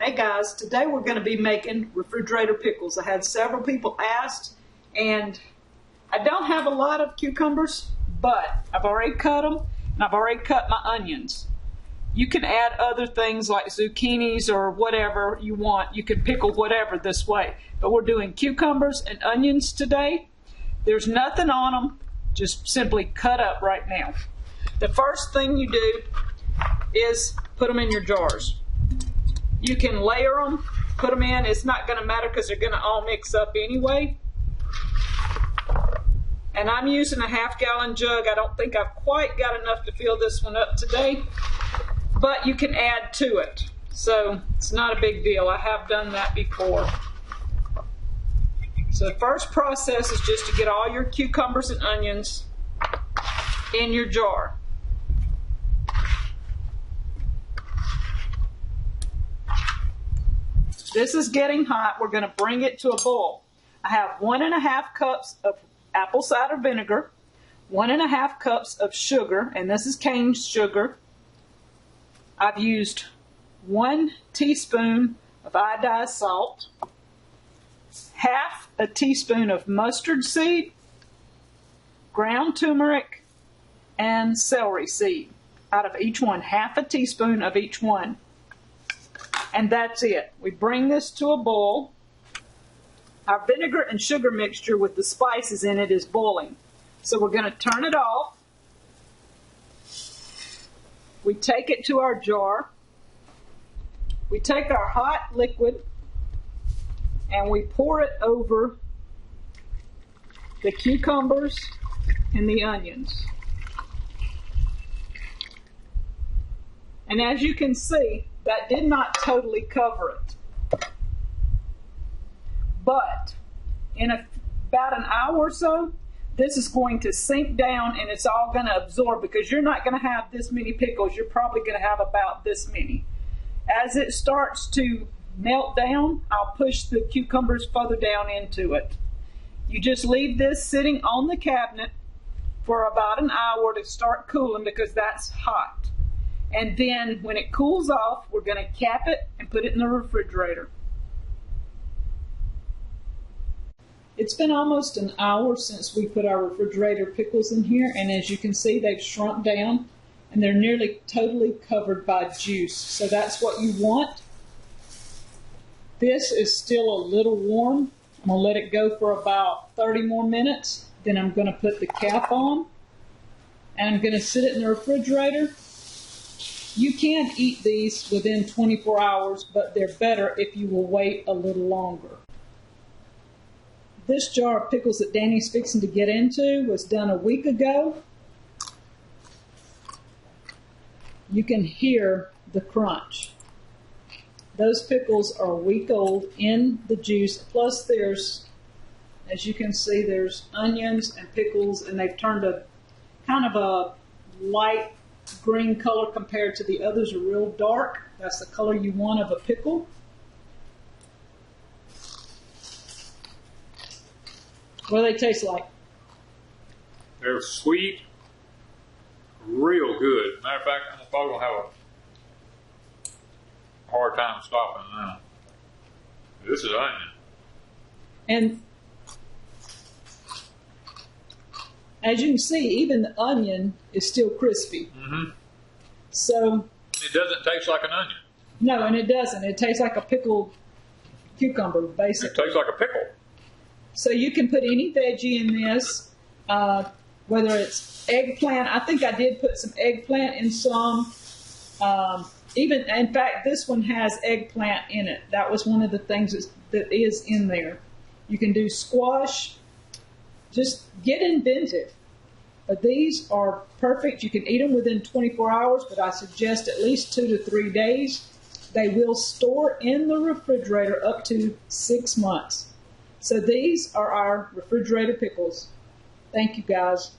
Hey guys, today we're going to be making refrigerator pickles. I had several people ask, and I don't have a lot of cucumbers, but I've already cut them, and I've already cut my onions. You can add other things like zucchinis or whatever you want. You can pickle whatever this way, but we're doing cucumbers and onions today. There's nothing on them, just simply cut up right now. The first thing you do is put them in your jars. You can layer them, put them in. It's not going to matter because they're going to all mix up anyway. And I'm using a half-gallon jug. I don't think I've quite got enough to fill this one up today, but you can add to it. So it's not a big deal. I have done that before. So the first process is just to get all your cucumbers and onions in your jar. This is getting hot. We're going to bring it to a boil. I have 1.5 cups of apple cider vinegar, 1.5 cups of sugar, and this is cane sugar. I've used 1 teaspoon of iodized salt, half a teaspoon of mustard seed, ground turmeric, and celery seed. Out of each one, half a teaspoon of each one. And that's it. We bring this to a boil. Our vinegar and sugar mixture with the spices in it is boiling. So we're going to turn it off. We take it to our jar. We take our hot liquid and we pour it over the cucumbers and the onions. And as you can see, that did not totally cover it. But in about an hour or so, this is going to sink down and it's all going to absorb, because you're not going to have this many pickles. You're probably going to have about this many. As it starts to melt down, I'll push the cucumbers further down into it. You just leave this sitting on the cabinet for about an hour to start cooling, because that's hot. And then when it cools off, we're going to cap it and put it in the refrigerator. It's been almost an hour since we put our refrigerator pickles in here, and as you can see, they've shrunk down and they're nearly totally covered by juice. So that's what you want. This is still a little warm. I'm going to let it go for about 30 more minutes. Then I'm going to put the cap on and I'm going to sit it in the refrigerator. You can eat these within 24 hours, but they're better if you will wait a little longer. This jar of pickles that Danny's fixing to get into was done a week ago. You can hear the crunch. Those pickles are a week old in the juice, plus there's, as you can see, there's onions and pickles, and they've turned a kind of a light green color compared to the others are real dark. That's the color you want of a pickle. What do they taste like? They're sweet, real good. Matter of fact, I'm probably going to have a hard time stopping now. This is onion. And as you can see, even the onion is still crispy. Mm-hmm. So it doesn't taste like an onion. No, and it doesn't. It tastes like a pickled cucumber, basically. It tastes like a pickle. So you can put any veggie in this, whether it's eggplant. I think I did put some eggplant in some. Even, in fact, this one has eggplant in it. That was one of the things that is in there. You can do squash. Just get inventive. But these are perfect. You can eat them within 24 hours, but I suggest at least 2 to 3 days. They will store in the refrigerator up to 6 months. So these are our refrigerator pickles. Thank you, guys.